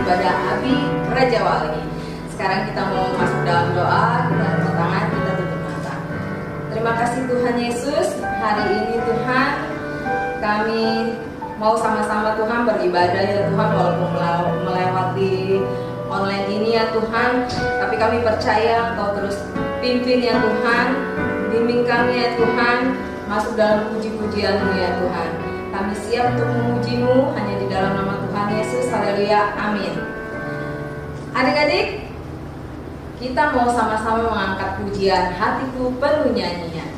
ibadah Abi Raja Wali. Sekarang kita mau masuk dalam doa, kita angkat tangan, kita tutup mata. Terima kasih Tuhan Yesus, hari ini Tuhan kami mau sama-sama Tuhan beribadah ya Tuhan, walaupun melewati online ini ya Tuhan, tapi kami percaya Engkau terus pimpin ya Tuhan, bimbing kami ya Tuhan, masuk dalam puji-pujian-Mu ya Tuhan. Kami siap untuk memuji-Mu hanya di dalam nama Tuhan Yesus. Haleluya, amin. Adik-adik, kita mau sama-sama mengangkat pujian Hatiku Penuh Nyanyian.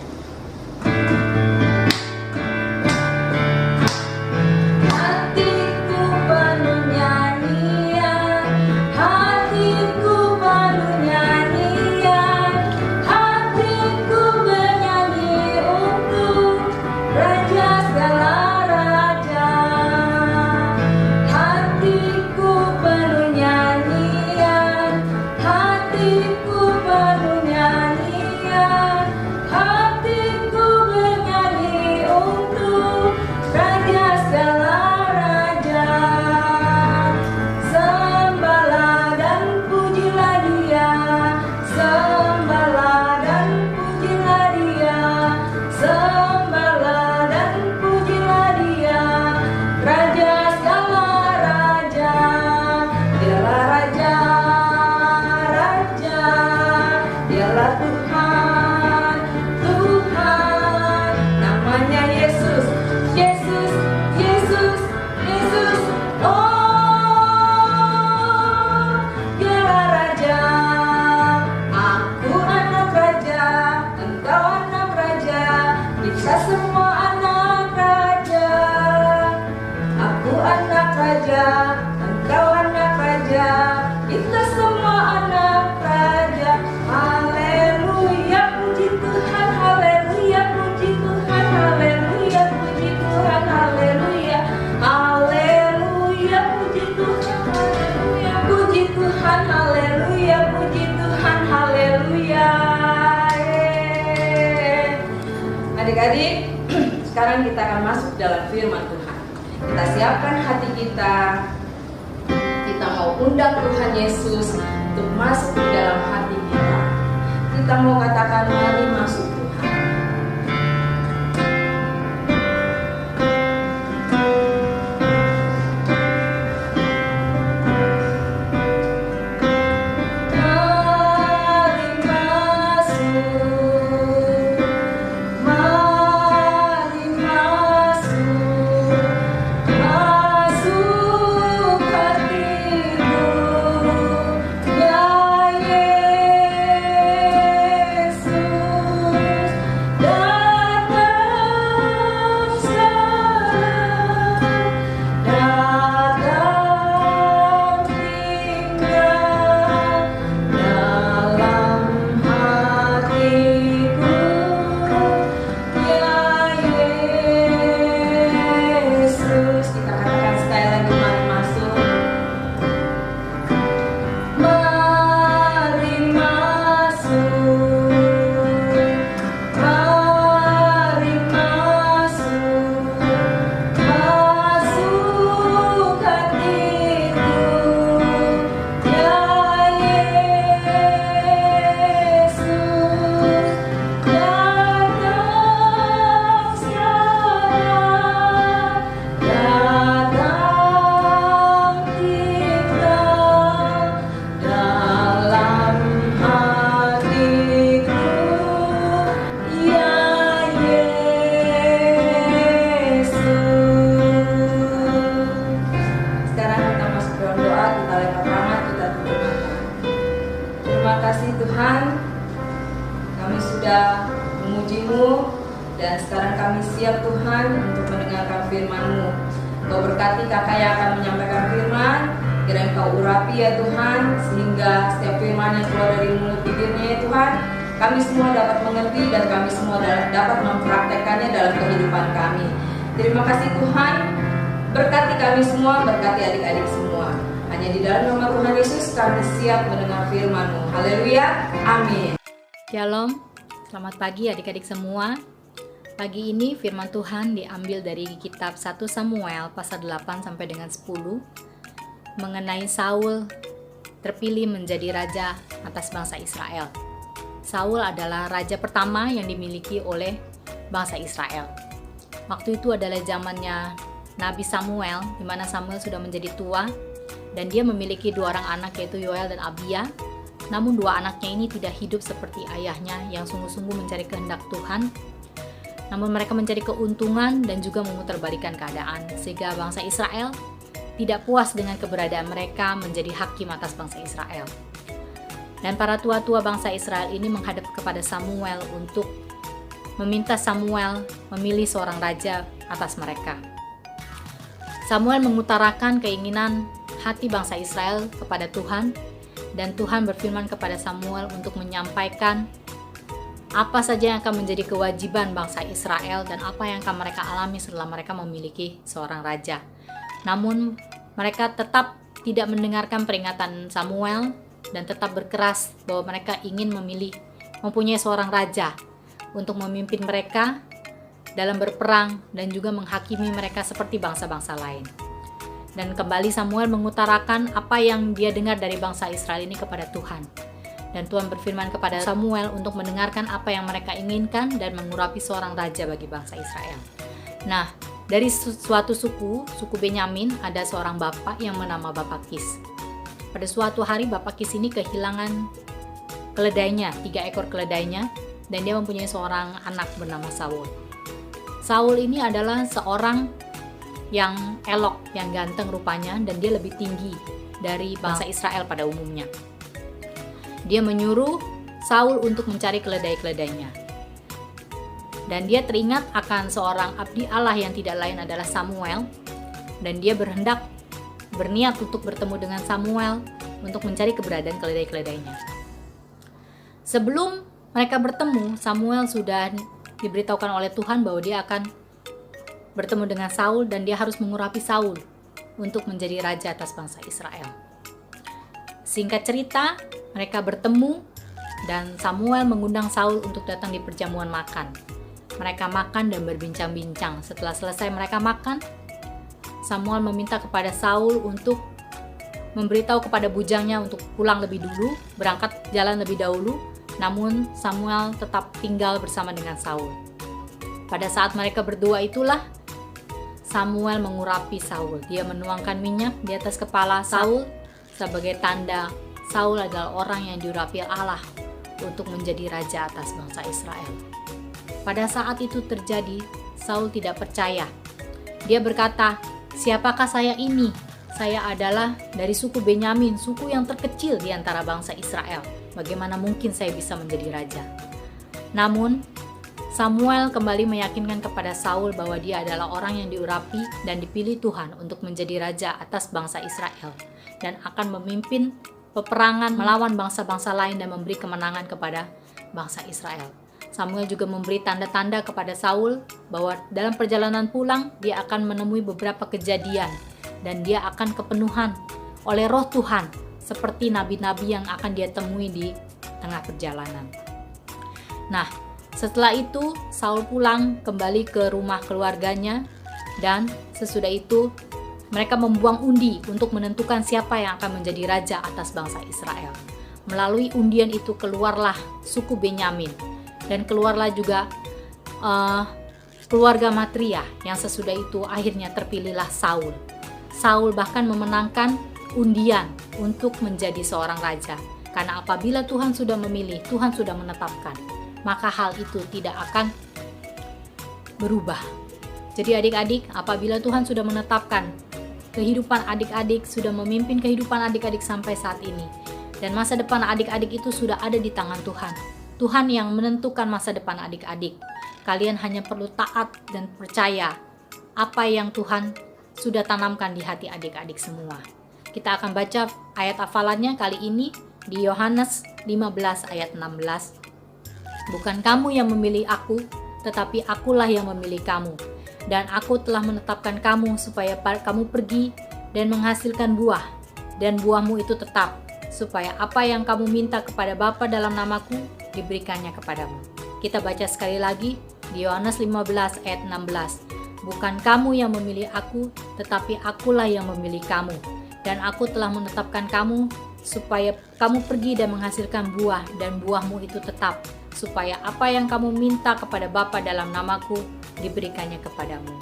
Adik-adik, sekarang kita akan masuk dalam firman Tuhan. Kita siapkan hati kita. Kita mau undang Tuhan Yesus untuk masuk di dalam hati kita. Kita mau katakan, mari masuk Tuhan. Dan sekarang kami siap Tuhan untuk mendengarkan firman-Mu. Kau berkati kakak yang akan menyampaikan firman, kiranya Kau urapi ya Tuhan, sehingga setiap firman yang keluar dari mulut bibirnya ya Tuhan, kami semua dapat mengerti dan kami semua dapat mempraktekkannya dalam kehidupan kami. Terima kasih Tuhan, berkati kami semua, berkati adik-adik semua. Hanya di dalam nama Tuhan Yesus kami siap mendengar firman-Mu. Haleluya, amin. Shalom, selamat pagi adik-adik semua. Pagi ini firman Tuhan diambil dari kitab 1 Samuel pasal 8 sampai dengan 10. mengenai Saul terpilih menjadi raja atas bangsa Israel. Saul adalah raja pertama yang dimiliki oleh bangsa Israel. Waktu itu adalah zamannya Nabi Samuel, di mana Samuel sudah menjadi tua dan dia memiliki 2 orang anak, yaitu Yoel dan Abia. Namun 2 anaknya ini tidak hidup seperti ayahnya yang sungguh-sungguh mencari kehendak Tuhan. Namun mereka mencari keuntungan dan juga memutarbalikkan keadaan, sehingga bangsa Israel tidak puas dengan keberadaan mereka menjadi hakim atas bangsa Israel. Dan para tua-tua bangsa Israel ini menghadap kepada Samuel untuk meminta Samuel memilih seorang raja atas mereka. Samuel mengutarakan keinginan hati bangsa Israel kepada Tuhan, dan Tuhan berfirman kepada Samuel untuk menyampaikan apa saja yang akan menjadi kewajiban bangsa Israel dan apa yang akan mereka alami setelah mereka memiliki seorang raja. Namun mereka tetap tidak mendengarkan peringatan Samuel dan tetap berkeras bahwa mereka ingin mempunyai seorang raja untuk memimpin mereka dalam berperang dan juga menghakimi mereka seperti bangsa-bangsa lain. Dan kembali Samuel mengutarakan apa yang dia dengar dari bangsa Israel ini kepada Tuhan. Dan Tuhan berfirman kepada Samuel untuk mendengarkan apa yang mereka inginkan dan mengurapi seorang raja bagi bangsa Israel. Nah, dari suatu suku Benyamin, ada seorang bapak yang bernama Bapak Kis. Pada suatu hari Bapak Kis ini kehilangan keledainya, 3 ekor keledainya, dan dia mempunyai seorang anak bernama Saul. Saul ini adalah seorang yang elok, yang ganteng rupanya, dan dia lebih tinggi dari bangsa Israel pada umumnya. Dia menyuruh Saul untuk mencari keledai-keledainya. Dan dia teringat akan seorang abdi Allah yang tidak lain adalah Samuel, dan dia berniat untuk bertemu dengan Samuel untuk mencari keberadaan keledai-keledainya. Sebelum mereka bertemu, Samuel sudah diberitahukan oleh Tuhan bahwa dia akan bertemu dengan Saul dan dia harus mengurapi Saul untuk menjadi raja atas bangsa Israel. Singkat cerita, mereka bertemu dan Samuel mengundang Saul untuk datang di perjamuan makan. Mereka makan dan berbincang-bincang. Setelah selesai mereka makan, Samuel meminta kepada Saul untuk memberitahu kepada bujangnya untuk pulang lebih dulu, berangkat jalan lebih dahulu. Namun Samuel tetap tinggal bersama dengan Saul. Pada saat mereka berdua itulah Samuel mengurapi Saul. Dia menuangkan minyak di atas kepala Saul sebagai tanda Saul adalah orang yang diurapi Allah untuk menjadi raja atas bangsa Israel. Pada saat itu terjadi, Saul tidak percaya. Dia berkata, "Siapakah saya ini? Saya adalah dari suku Benyamin, suku yang terkecil di antara bangsa Israel. Bagaimana mungkin saya bisa menjadi raja?" Namun, Samuel kembali meyakinkan kepada Saul bahwa dia adalah orang yang diurapi dan dipilih Tuhan untuk menjadi raja atas bangsa Israel dan akan memimpin peperangan melawan bangsa-bangsa lain dan memberi kemenangan kepada bangsa Israel. Samuel juga memberi tanda-tanda kepada Saul bahwa dalam perjalanan pulang dia akan menemui beberapa kejadian dan dia akan kepenuhan oleh Roh Tuhan seperti nabi-nabi yang akan dia temui di tengah perjalanan. Nah, setelah itu Saul pulang kembali ke rumah keluarganya dan sesudah itu mereka membuang undi untuk menentukan siapa yang akan menjadi raja atas bangsa Israel. Melalui undian itu keluarlah suku Benyamin dan keluarlah juga keluarga Matria yang sesudah itu akhirnya terpilihlah Saul. Saul bahkan memenangkan undian untuk menjadi seorang raja. Karena apabila Tuhan sudah memilih, Tuhan sudah menetapkan, maka hal itu tidak akan berubah. Jadi adik-adik, apabila Tuhan sudah menetapkan kehidupan adik-adik, sudah memimpin kehidupan adik-adik sampai saat ini, dan masa depan adik-adik itu sudah ada di tangan Tuhan. Tuhan yang menentukan masa depan adik-adik. Kalian hanya perlu taat dan percaya apa yang Tuhan sudah tanamkan di hati adik-adik semua. Kita akan baca ayat hafalannya kali ini di Yohanes 15 ayat 16. "Bukan kamu yang memilih aku, tetapi akulah yang memilih kamu. Dan aku telah menetapkan kamu supaya kamu pergi dan menghasilkan buah, dan buahmu itu tetap, supaya apa yang kamu minta kepada Bapa dalam namaku, diberikannya kepadamu." Kita baca sekali lagi di Yohanes 15 ayat 16. "Bukan kamu yang memilih aku, tetapi akulah yang memilih kamu. Dan aku telah menetapkan kamu supaya kamu pergi dan menghasilkan buah, dan buahmu itu tetap, supaya apa yang kamu minta kepada Bapa dalam namaku diberikannya kepadamu.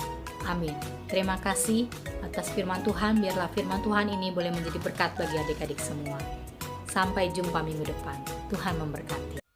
Amin. Terima kasih atas firman Tuhan. Biarlah firman Tuhan ini boleh menjadi berkat bagi adik-adik semua. Sampai jumpa minggu depan. Tuhan memberkati.